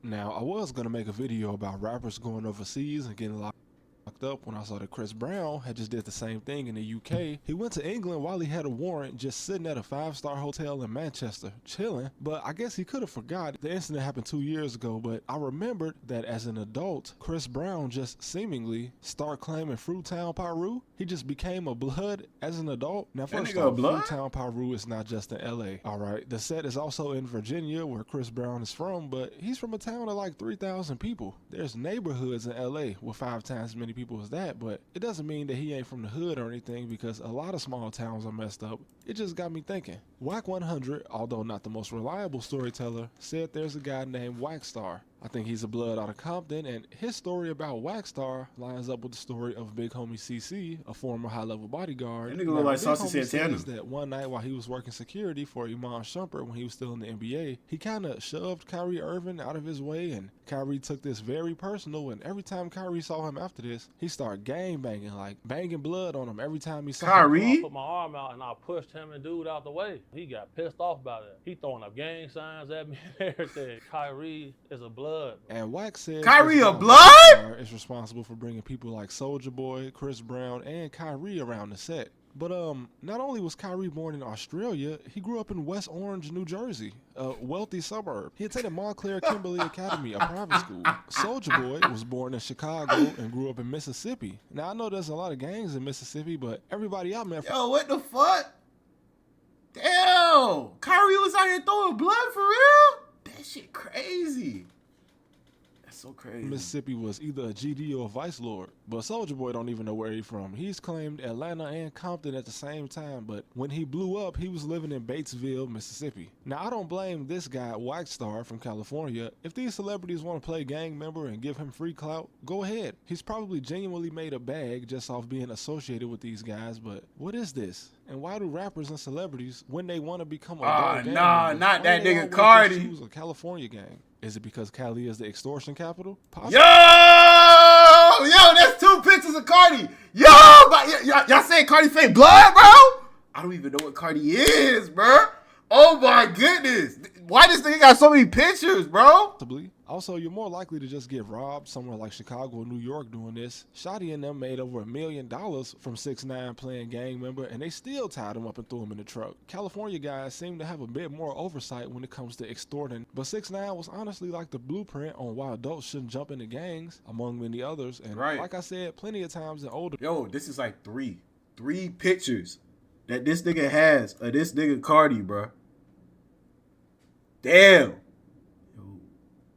Now, I was gonna make a video about rappers going overseas and getting locked up when I saw that Chris Brown had just did the same thing in the UK. He went to England while he had a warrant, just sitting at a 5-star hotel in Manchester, chilling. But I guess he could have forgot the incident happened 2 years ago. But I remembered that as an adult, Chris Brown just seemingly started claiming Fruitown Piru. He just became a blood as an adult. Now, first off, Fruitown Piru is not just in LA. Alright, the set is also in Virginia, where Chris Brown is from, but he's from a town of like 3,000 people. There's neighborhoods in LA with 5 times as many people as that, but it doesn't mean that he ain't from the hood or anything, because a lot of small towns are messed up. It just got me thinking. Whack 100, although not the most reliable storyteller, said there's a guy named Waxstar. I think he's a blood out of Compton, and his story about Waxstar lines up with the story of Big Homie CC, a former high-level bodyguard. That nigga look like Saucy Santana. Says that one night while he was working security for Iman Shumpert when he was still in the NBA, he kind of shoved Kyrie Irving out of his way, and Kyrie took this very personal, and every time Kyrie saw him after this, he started gang banging, like banging blood on him every time he saw Kyrie? him. I put my arm out and I pushed him and dude out the way. He got pissed off about it. He throwing up gang signs at me and everything. Kyrie is a blood. And Wax said Kyrie a blood is responsible for bringing people like Soulja Boy, Chris Brown, and Kyrie around the set. But not only was Kyrie born in Australia, he grew up in West Orange, New Jersey, a wealthy suburb. He attended Montclair Kimberly Academy, a private school. Soulja Boy was born in Chicago and grew up in Mississippi. Now, I know there's a lot of gangs in Mississippi, but everybody I met... Yo, what the fuck? Damn! Kyrie was out here throwing blood for real? That shit crazy. So crazy. Mississippi was either a GD or a vice lord, but Soulja Boy don't even know where he's from. He's claimed Atlanta and Compton at the same time, but when he blew up, he was living in Batesville, Mississippi. Now, I don't blame this guy, Waxstar from California. If these celebrities want to play gang member and give him free clout, go ahead. He's probably genuinely made a bag just off being associated with these guys, but what is this? And why do rappers and celebrities, when they want to become a gang member, not that nigga Cardi. Choose a California gang? Is it because Cali is the extortion capital? Possibly. Yo, that's 2 pictures of Cardi. Y'all saying Cardi fake blood, bro? I don't even know what Cardi is, bro. Oh my goodness. Why this nigga got so many pictures, bro? Possibly. Also, you're more likely to just get robbed somewhere like Chicago or New York doing this. Shotty and them made over $1 million from 6ix9ine playing gang member, and they still tied him up and threw him in the truck. California guys seem to have a bit more oversight when it comes to extorting, but 6ix9ine was honestly like the blueprint on why adults shouldn't jump into gangs, among many others. And like I said, plenty of times in older... Yo, this is like three pictures that this nigga has of this nigga Cardi, bro. Damn.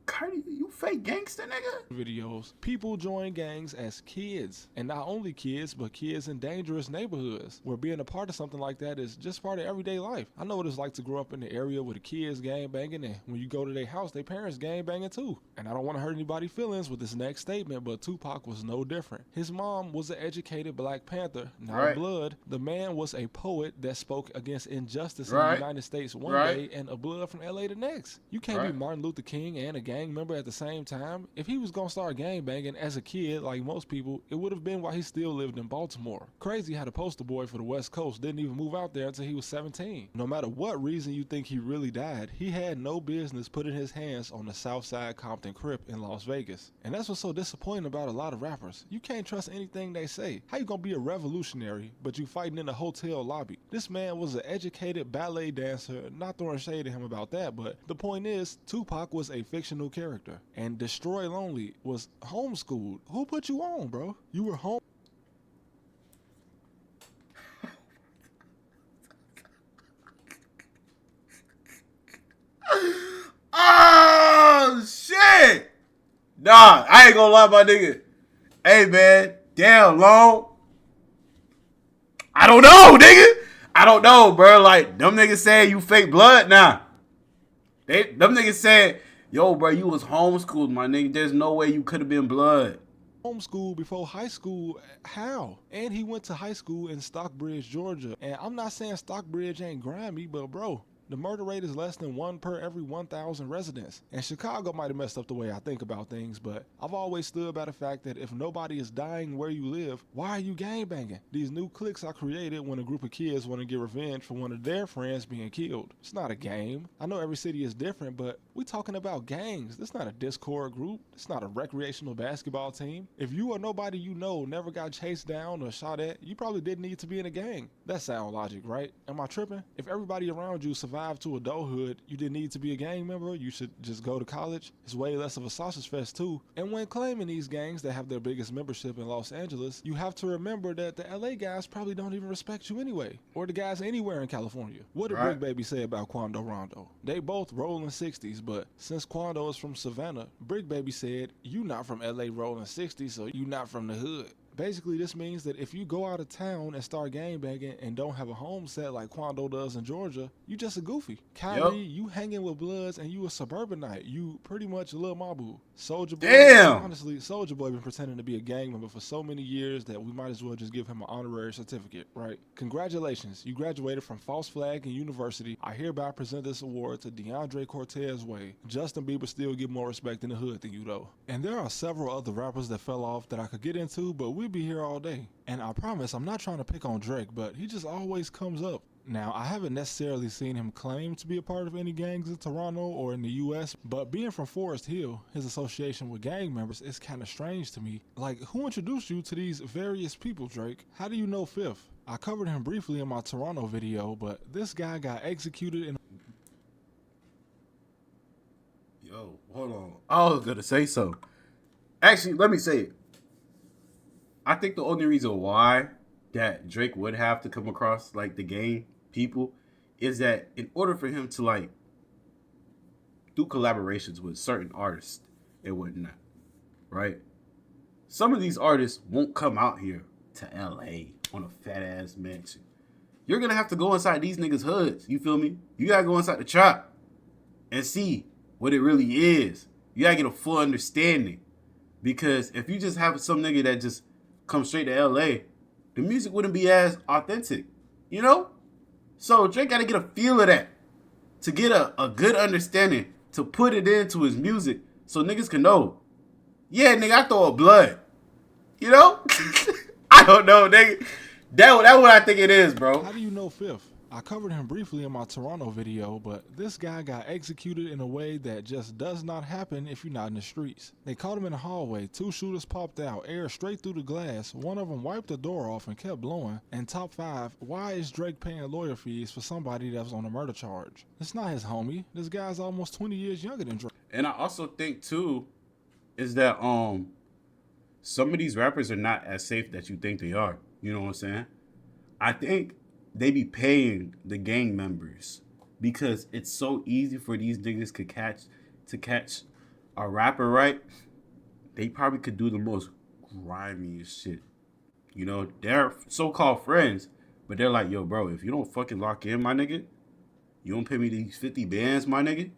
Cardi, you fake gangster, nigga? Videos. People join gangs as kids, and not only kids, but kids in dangerous neighborhoods, where being a part of something like that is just part of everyday life. I know what it's like to grow up in the area where the kids gang banging, and when you go to their house, their parents gang banging too. And I don't want to hurt anybody's feelings with this next statement, but Tupac was no different. His mom was an educated Black Panther, not a blood. The man was a poet that spoke against injustice in the United States one day, and a blood from LA the next. You can't be Martin Luther King and a gang member at the same time. If he was gonna start gang banging as a kid like most people, it would have been while he still lived in Baltimore. Crazy how the poster boy for the West Coast didn't even move out there until he was 17. No matter what reason you think he really died, he had no business putting his hands on the Southside Compton Crip in Las Vegas. And that's what's so disappointing about a lot of rappers. You can't trust anything they say. How you gonna be a revolutionary but you fighting in a hotel lobby? This man was an educated ballet dancer, not throwing shade at him about that, but the point is, Tupac was a fictional character. And Destroy Lonely was homeschooled. Who put you on, bro? You were home. Oh, shit. Nah, I ain't gonna lie, my nigga. Hey, man. Damn, Long. I don't know, nigga. I don't know, bro. Like, them niggas saying you fake blood now. Them niggas said, yo, bro, you was homeschooled, my nigga. There's no way you could have been blood. Homeschool before high school? How? And he went to high school in Stockbridge, Georgia. And I'm not saying Stockbridge ain't grimy, but bro, the murder rate is less than 1 per every 1,000 residents. And Chicago might have messed up the way I think about things, but I've always stood by the fact that if nobody is dying where you live, why are you gangbanging? These new cliques are created when a group of kids want to get revenge for one of their friends being killed. It's not a game. I know every city is different, but We talking about gangs. This not a Discord group. It's not a recreational basketball team. If you or nobody you know never got chased down or shot at, you probably didn't need to be in a gang. That's sound logic, right? Am I tripping? If everybody around you survived to adulthood, you didn't need to be a gang member. You should just go to college. It's way less of a sausage fest too. And when claiming these gangs that have their biggest membership in Los Angeles, you have to remember that the LA guys probably don't even respect you anyway, or the guys anywhere in California. What did Right. Brick Baby say about Quando Rondo? They both rolling 60s, but since Quando is from Savannah, Brick Baby said, you not from LA rolling 60s, so you not from the hood. Basically, this means that if you go out of town and start gangbanging and don't have a home set like Quando does in Georgia, you just a goofy. Kyrie, you hanging with Bloods and you a suburbanite. You pretty much a Lil Mabu. Soulja Boy. Damn. Honestly, Soulja Boy been pretending to be a gang member for so many years that we might as well just give him an honorary certificate, right? Congratulations, you graduated from False Flag University. I hereby present this award to DeAndre Cortez Way. Justin Bieber still get more respect in the hood than you though. And there are several other rappers that fell off that I could get into, but we'll be here all day. And I promise I'm not trying to pick on Drake, but he just always comes up. Now, I haven't necessarily seen him claim to be a part of any gangs in Toronto or in the US, but being from Forest Hill, his association with gang members is kind of strange to me. Like, who introduced you to these various people, Drake? How do you know Fifth? I covered him briefly in my Toronto video, but this guy got executed in... Yo, hold on. I was gonna say something. Actually, let me say it. I think the only reason why that Drake would have to come across like the gang people is that in order for him to like do collaborations with certain artists and whatnot, right? Some of these artists won't come out here to LA on a fat ass mansion. You're gonna have to go inside these niggas' hoods. You feel me? You gotta go inside the trap and see what it really is. You gotta get a full understanding. Because if you just have some nigga that just comes straight to LA, the music wouldn't be as authentic, you know? So Drake gotta get a feel of that to get a good understanding, to put it into his music so niggas can know. Yeah, nigga, I throw a blood. You know? I don't know, nigga. That's what I think it is, bro. How do you know Fifth? I covered him briefly in my Toronto video, but this guy got executed in a way that just does not happen if you're not in the streets. They caught him in the hallway, 2 shooters popped out, air straight through the glass, one of them wiped the door off and kept blowing. And top 5, why is Drake paying lawyer fees for somebody that was on a murder charge? It's not his homie. This guy's almost 20 years younger than Drake. And I also think too is that some of these rappers are not as safe that you think they are. You know what I'm saying? I think they be paying the gang members because it's so easy for these niggas to catch a rapper, right? They probably could do the most grimiest shit. You know, they're so-called friends, but they're like, yo, bro, if you don't fucking lock in, my nigga, you don't pay me these 50 bands, my nigga,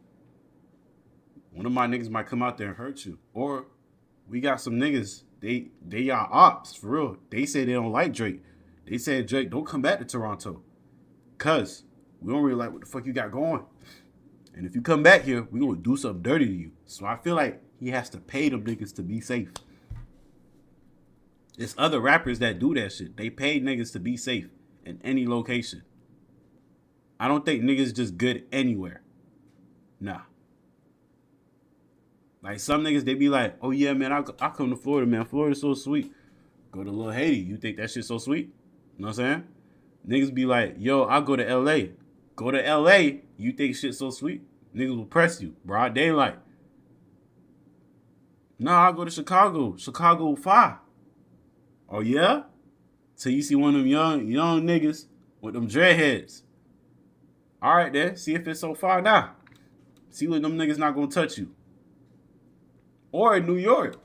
one of my niggas might come out there and hurt you. Or we got some niggas, they y'all ops, for real. They say they don't like Drake. They said, Drake, don't come back to Toronto. Cause we don't really like what the fuck you got going. And if you come back here, we gonna do something dirty to you. So I feel like he has to pay them niggas to be safe. There's other rappers that do that shit. They pay niggas to be safe in any location. I don't think niggas just good anywhere. Nah. Like some niggas, they be like, oh yeah, man, I come to Florida, man. Florida's so sweet. Go to Lil Haiti. You think that shit's so sweet? You know what I'm saying? Niggas be like, yo, I'll go to LA. Go to LA, you think shit's so sweet? Niggas will press you. Broad daylight. Nah, I'll go to Chicago. Chicago 5. Oh yeah? So you see one of them young niggas with them dreadheads. Alright then, see if it's so far now. See what them niggas not gonna touch you. Or in New York.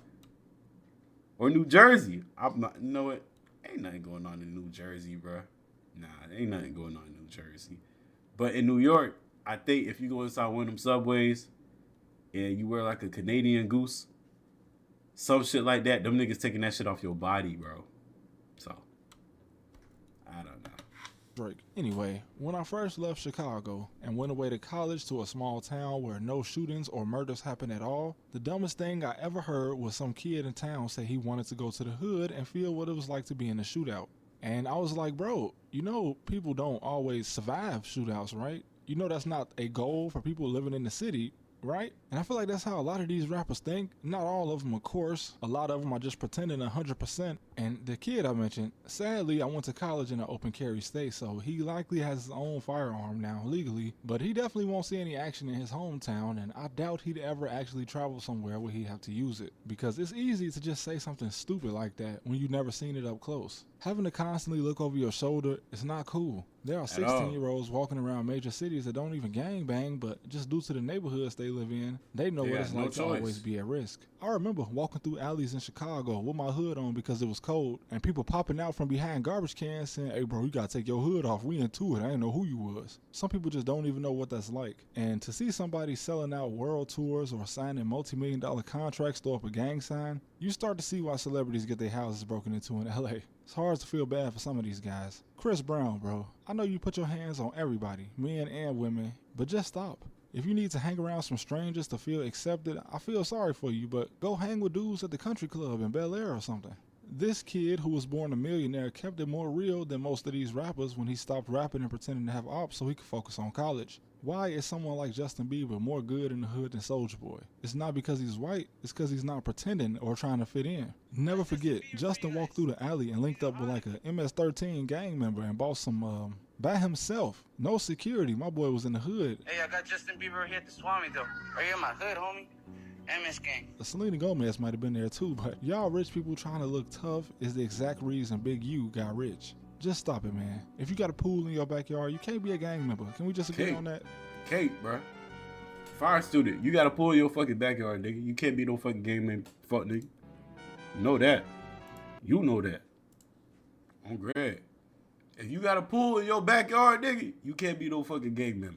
Or New Jersey. I'm not, you know what? Ain't nothing going on in New Jersey, bro. Nah, ain't nothing going on in New Jersey. But in New York, I think if you go inside one of them subways and you wear like a Canadian goose, some shit like that, them niggas taking that shit off your body, bro. So, I don't know. Drake. Anyway, when I first left Chicago and went away to college to a small town where no shootings or murders happen at all, the dumbest thing I ever heard was some kid in town say he wanted to go to the hood and feel what it was like to be in a shootout. And I was like, bro, you know people don't always survive shootouts, right? You know that's not a goal for people living in the city. right? And I feel like that's how a lot of these rappers think. Not all of them, of course. A lot of them are just pretending 100%. And the kid I mentioned, sadly, I went to college in an open carry state, so he likely has his own firearm now legally, but he definitely won't see any action in his hometown, and I doubt he'd ever actually travel somewhere where he'd have to use it, because it's easy to just say something stupid like that when you've never seen it up close. Having to constantly look over your shoulder is not cool. There are 16-year-olds walking around major cities that don't even gangbang, but just due to the neighborhoods they live in, they know what it's like to always be at risk. I remember walking through alleys in Chicago with my hood on because it was cold, and people popping out from behind garbage cans saying, "Hey bro, you gotta take your hood off, we into it, I didn't know who you was." Some people just don't even know what that's like. And to see somebody selling out world tours or signing multi-million-dollar contracts to throw up a gang sign, you start to see why celebrities get their houses broken into in LA. It's hard to feel bad for some of these guys. Chris Brown, bro, I know you put your hands on everybody, men and women, but just stop. If you need to hang around some strangers to feel accepted, I feel sorry for you, but go hang with dudes at the country club in Bel Air or something. This kid who was born a millionaire kept it more real than most of these rappers when he stopped rapping and pretending to have ops so he could focus on college. Why is someone like Justin Bieber more good in the hood than Soulja Boy? It's not because he's white, it's because he's not pretending or trying to fit in. Never forget, Justin walked through the alley and linked up with like a MS-13 gang member and bought some by himself. No security, my boy was in the hood. Hey, I got Justin Bieber here at the Swami though. Right here in my hood, homie. MS gang. Selena Gomez might have been there too, but y'all rich people trying to look tough is the exact reason Big U got rich. Just stop it, man. If you got a pool in your backyard, you can't be a gang member. Can we just agree on that? Kate, bro. Fire student. You got a pool in your fucking backyard, nigga. You can't be no fucking gang member. Fuck, nigga. You know that. You know that. I'm Greg. If you got a pool in your backyard, nigga, you can't be no fucking gang member.